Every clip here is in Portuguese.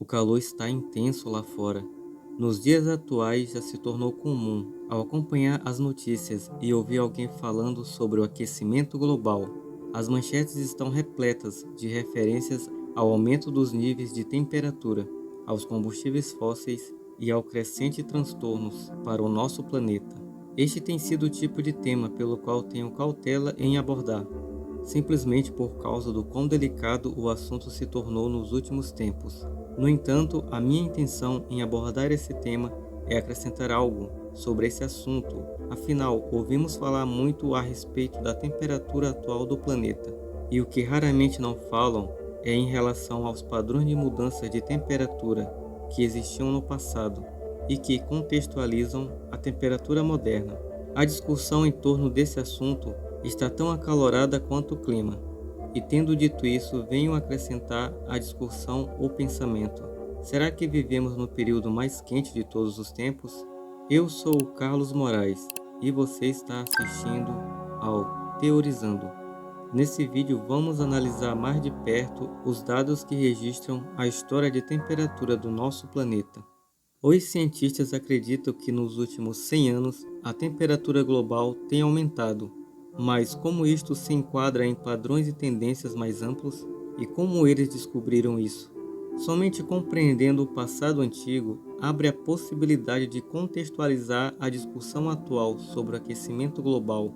O calor está intenso lá fora. Nos dias atuais já se tornou comum, ao acompanhar as notícias e ouvir alguém falando sobre o aquecimento global. As manchetes estão repletas de referências ao aumento dos níveis de temperatura, aos combustíveis fósseis e ao crescente transtornos para o nosso planeta. Este tem sido o tipo de tema pelo qual tenho cautela em abordar, simplesmente por causa do quão delicado o assunto se tornou nos últimos tempos. No entanto, a minha intenção em abordar esse tema é acrescentar algo sobre esse assunto. Afinal, ouvimos falar muito a respeito da temperatura atual do planeta, e o que raramente não falam é em relação aos padrões de mudança de temperatura que existiam no passado e que contextualizam a temperatura moderna. A discussão em torno desse assunto está tão acalorada quanto o clima. E tendo dito isso, venho acrescentar à discussão o pensamento: será que vivemos no período mais quente de todos os tempos? Eu sou o Carlos Moraes e você está assistindo ao Teorizando. Nesse vídeo vamos analisar mais de perto os dados que registram a história de temperatura do nosso planeta. Os cientistas acreditam que nos últimos 100 anos a temperatura global tem aumentado, mas como isto se enquadra em padrões e tendências mais amplos e como eles descobriram isso? Somente compreendendo o passado antigo abre a possibilidade de contextualizar a discussão atual sobre o aquecimento global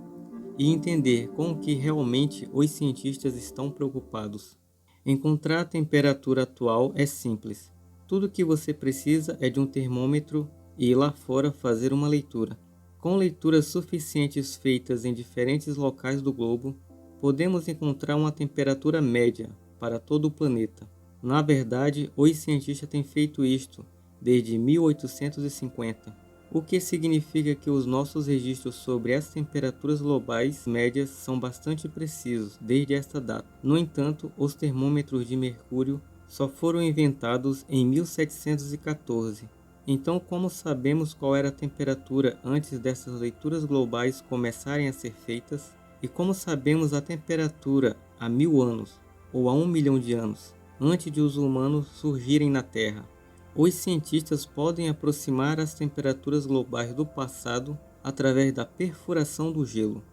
e entender com o que realmente os cientistas estão preocupados. Encontrar a temperatura atual é simples. Tudo o que você precisa é de um termômetro e ir lá fora fazer uma leitura. Com leituras suficientes feitas em diferentes locais do globo, podemos encontrar uma temperatura média para todo o planeta. Na verdade, os cientistas têm feito isto desde 1850, o que significa que os nossos registros sobre as temperaturas globais médias são bastante precisos desde esta data. No entanto, os termômetros de mercúrio só foram inventados em 1714. Então, como sabemos qual era a temperatura antes dessas leituras globais começarem a ser feitas? E como sabemos a temperatura há 1000 anos, ou há 1 milhão de anos, antes de os humanos surgirem na Terra? Os cientistas podem aproximar as temperaturas globais do passado através da perfuração do gelo.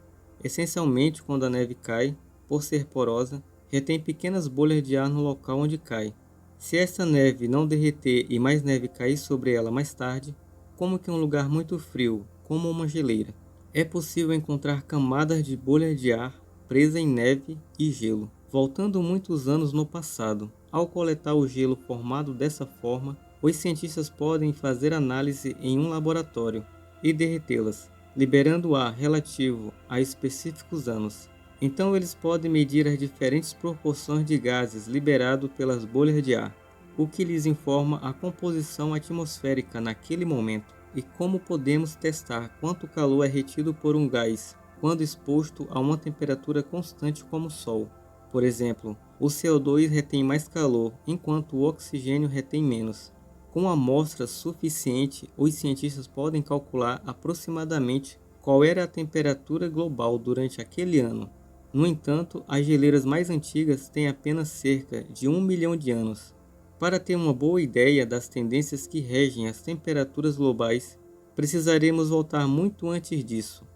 Essencialmente, quando a neve cai, por ser porosa, retém pequenas bolhas de ar no local onde cai. Se esta neve não derreter e mais neve cair sobre ela mais tarde, como que um lugar muito frio, como uma geleira, é possível encontrar camadas de bolhas de ar presas em neve e gelo. Voltando muitos anos no passado, ao coletar o gelo formado dessa forma, os cientistas podem fazer análise em um laboratório e derretê-las, liberando ar relativo a específicos anos. Então eles podem medir as diferentes proporções de gases liberados pelas bolhas de ar, o que lhes informa a composição atmosférica naquele momento. E como podemos testar quanto calor é retido por um gás quando exposto a uma temperatura constante como o Sol? Por exemplo, o CO2 retém mais calor, enquanto o oxigênio retém menos. Com amostra suficiente, os cientistas podem calcular aproximadamente qual era a temperatura global durante aquele ano. No entanto, as geleiras mais antigas têm apenas cerca de 1 milhão de anos. Para ter uma boa ideia das tendências que regem as temperaturas globais, precisaremos voltar muito antes disso.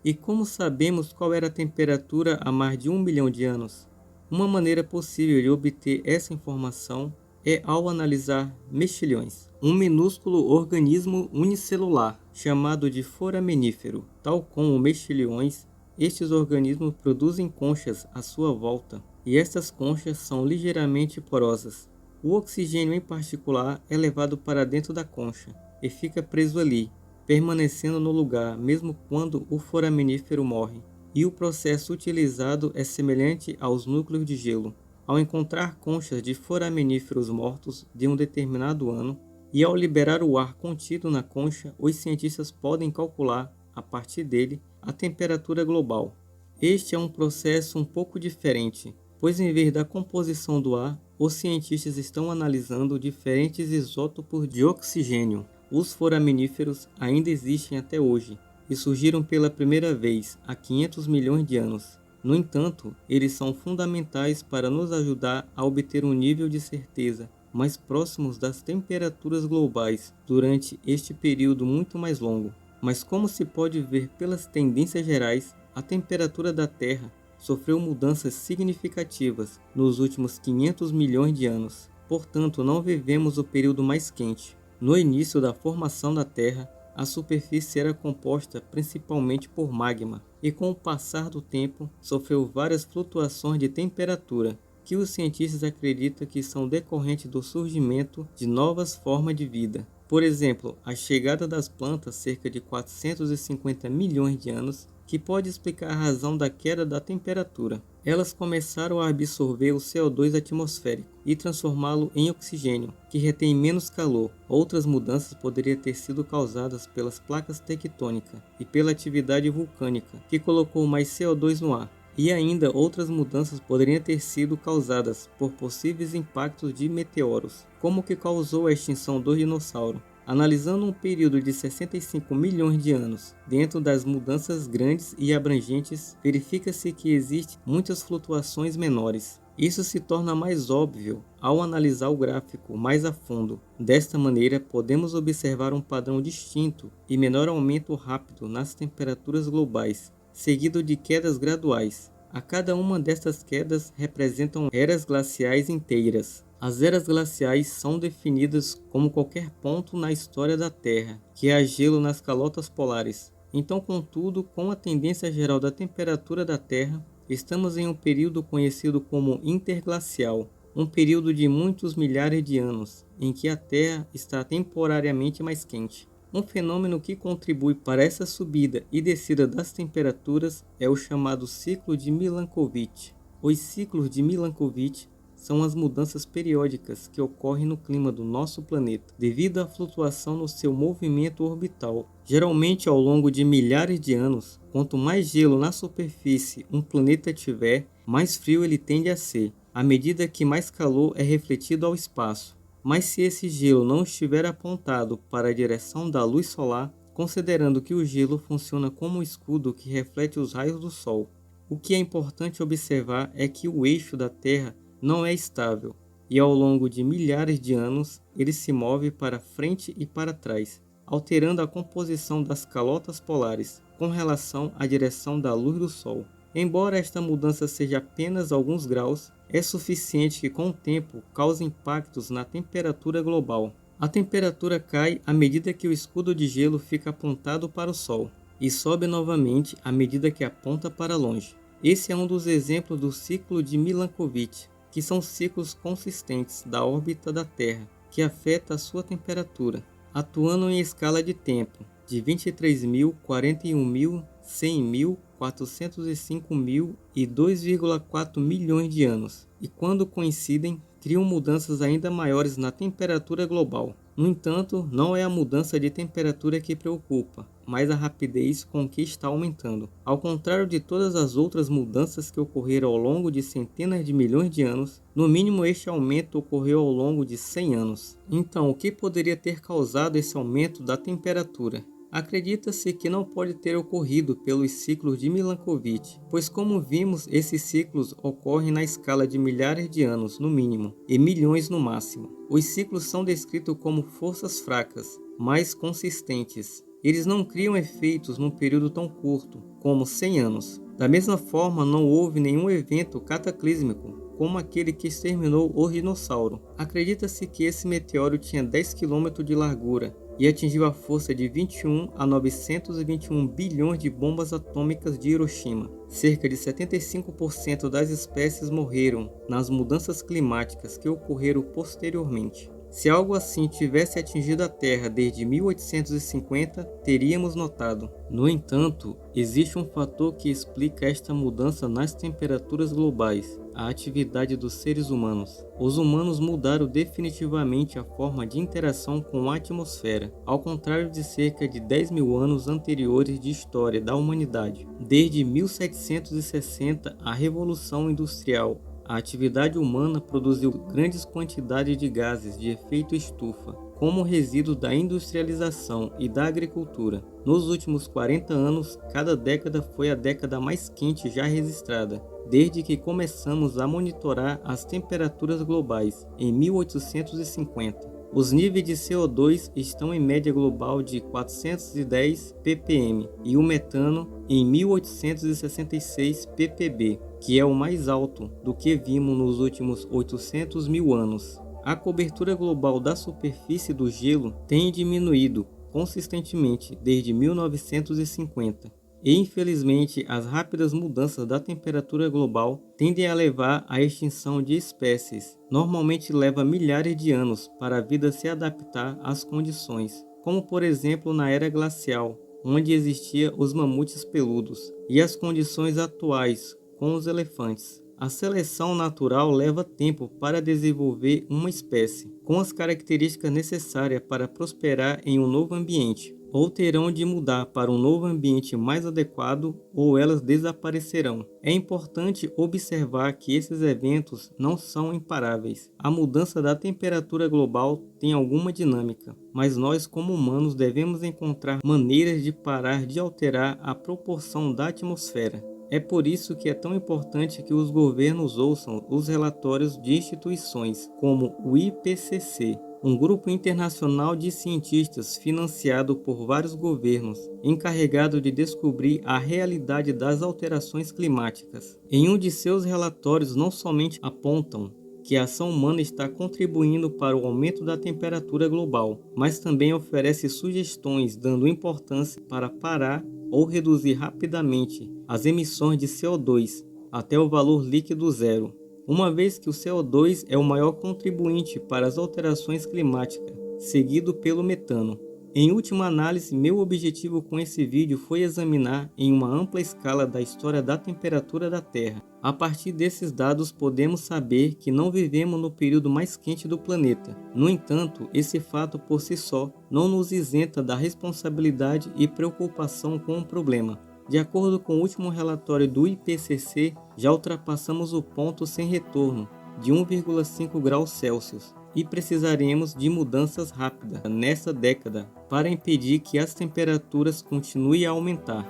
E como sabemos qual era a temperatura há mais de 1 milhão de anos? Uma maneira possível de obter essa informação é ao analisar mexilhões, um minúsculo organismo unicelular chamado de foraminífero. Tal como mexilhões, estes organismos produzem conchas à sua volta, e estas conchas são ligeiramente porosas. O oxigênio em particular é levado para dentro da concha e fica preso ali, permanecendo no lugar mesmo quando o foraminífero morre. E o processo utilizado é semelhante aos núcleos de gelo. Ao encontrar conchas de foraminíferos mortos de um determinado ano e ao liberar o ar contido na concha, os cientistas podem calcular, a partir dele, a temperatura global. Este é um processo um pouco diferente, pois em vez da composição do ar, os cientistas estão analisando diferentes isótopos de oxigênio. Os foraminíferos ainda existem até hoje e surgiram pela primeira vez há 500 milhões de anos. No entanto, eles são fundamentais para nos ajudar a obter um nível de certeza mais próximos das temperaturas globais durante este período muito mais longo. Mas como se pode ver pelas tendências gerais, a temperatura da Terra sofreu mudanças significativas nos últimos 500 milhões de anos. Portanto, não vivemos o período mais quente. No início da formação da Terra, a superfície era composta principalmente por magma, e com o passar do tempo sofreu várias flutuações de temperatura, que os cientistas acreditam que são decorrentes do surgimento de novas formas de vida. Por exemplo, a chegada das plantas cerca de 450 milhões de anos, que pode explicar a razão da queda da temperatura. Elas começaram a absorver o CO2 atmosférico e transformá-lo em oxigênio, que retém menos calor. Outras mudanças poderiam ter sido causadas pelas placas tectônicas e pela atividade vulcânica, que colocou mais CO2 no ar. E ainda outras mudanças poderiam ter sido causadas por possíveis impactos de meteoros, como o que causou a extinção dos dinossauros. Analisando um período de 65 milhões de anos, dentro das mudanças grandes e abrangentes, verifica-se que existem muitas flutuações menores. Isso se torna mais óbvio ao analisar o gráfico mais a fundo. Desta maneira, podemos observar um padrão distinto e menor aumento rápido nas temperaturas globais, seguido de quedas graduais. A cada uma destas quedas representam eras glaciais inteiras. As eras glaciais são definidas como qualquer ponto na história da Terra que há gelo nas calotas polares. Então, contudo, com a tendência geral da temperatura da Terra, estamos em um período conhecido como interglacial, um período de muitos milhares de anos, em que a Terra está temporariamente mais quente. Um fenômeno que contribui para essa subida e descida das temperaturas é o chamado ciclo de Milankovitch. Os ciclos de Milankovitch são as mudanças periódicas que ocorrem no clima do nosso planeta, devido à flutuação no seu movimento orbital. Geralmente, ao longo de milhares de anos, quanto mais gelo na superfície um planeta tiver, mais frio ele tende a ser, à medida que mais calor é refletido ao espaço. Mas se esse gelo não estiver apontado para a direção da luz solar, considerando que o gelo funciona como um escudo que reflete os raios do Sol, o que é importante observar é que o eixo da Terra não é estável, e ao longo de milhares de anos ele se move para frente e para trás, alterando a composição das calotas polares com relação à direção da luz do Sol. Embora esta mudança seja apenas alguns graus, é suficiente que com o tempo cause impactos na temperatura global. A temperatura cai à medida que o escudo de gelo fica apontado para o Sol, e sobe novamente à medida que aponta para longe. Esse é um dos exemplos do ciclo de Milankovitch, que são ciclos consistentes da órbita da Terra, que afeta a sua temperatura, atuando em escala de tempo, de 23.000, 41.000, 100.000, 405.000 e 2,4 milhões de anos, e quando coincidem, criam mudanças ainda maiores na temperatura global. No entanto, não é a mudança de temperatura que preocupa, mas a rapidez com que está aumentando. Ao contrário de todas as outras mudanças que ocorreram ao longo de centenas de milhões de anos, no mínimo este aumento ocorreu ao longo de 100 anos. Então, o que poderia ter causado esse aumento da temperatura? Acredita-se que não pode ter ocorrido pelos ciclos de Milankovitch, pois como vimos, esses ciclos ocorrem na escala de milhares de anos no mínimo e milhões no máximo. Os ciclos são descritos como forças fracas, mas consistentes. Eles não criam efeitos num período tão curto, como 100 anos. Da mesma forma, não houve nenhum evento cataclísmico, como aquele que exterminou o dinossauro. Acredita-se que esse meteoro tinha 10 km de largura e atingiu a força de 21 a 921 bilhões de bombas atômicas de Hiroshima. Cerca de 75% das espécies morreram nas mudanças climáticas que ocorreram posteriormente. Se algo assim tivesse atingido a Terra desde 1850, teríamos notado. No entanto, existe um fator que explica esta mudança nas temperaturas globais: a atividade dos seres humanos. Os humanos mudaram definitivamente a forma de interação com a atmosfera, ao contrário de cerca de 10 mil anos anteriores de história da humanidade. Desde 1760, a Revolução Industrial, a atividade humana produziu grandes quantidades de gases de efeito estufa, como resíduo da industrialização e da agricultura. Nos últimos 40 anos, cada década foi a década mais quente já registrada. desde que começamos a monitorar as temperaturas globais em 1850. Os níveis de CO2 estão em média global de 410 ppm e o metano em 1866 ppb, que é o mais alto do que vimos nos últimos 800 mil anos. A cobertura global da superfície do gelo tem diminuído consistentemente desde 1950. E infelizmente, as rápidas mudanças da temperatura global tendem a levar à extinção de espécies. Normalmente leva milhares de anos para a vida se adaptar às condições, como por exemplo na era glacial, onde existiam os mamutes peludos, e as condições atuais com os elefantes. A seleção natural leva tempo para desenvolver uma espécie com as características necessárias para prosperar em um novo ambiente, ou terão de mudar para um novo ambiente mais adequado, ou elas desaparecerão. É importante observar que esses eventos não são imparáveis. A mudança da temperatura global tem alguma dinâmica, mas nós como humanos devemos encontrar maneiras de parar de alterar a proporção da atmosfera. É por isso que é tão importante que os governos ouçam os relatórios de instituições como o IPCC, um grupo internacional de cientistas financiado por vários governos, encarregado de descobrir a realidade das alterações climáticas. Em um de seus relatórios não somente apontam que a ação humana está contribuindo para o aumento da temperatura global, mas também oferece sugestões dando importância para parar ou reduzir rapidamente as emissões de CO2 até o valor líquido zero, uma vez que o CO2 é o maior contribuinte para as alterações climáticas, seguido pelo metano. Em última análise, meu objetivo com esse vídeo foi examinar em uma ampla escala da história da temperatura da Terra. A partir desses dados podemos saber que não vivemos no período mais quente do planeta. No entanto, esse fato por si só não nos isenta da responsabilidade e preocupação com o problema. De acordo com o último relatório do IPCC, já ultrapassamos o ponto sem retorno de 1,5 graus Celsius e precisaremos de mudanças rápidas nessa década para impedir que as temperaturas continuem a aumentar.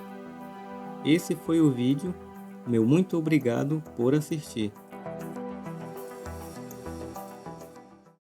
Esse foi o vídeo. Meu muito obrigado por assistir.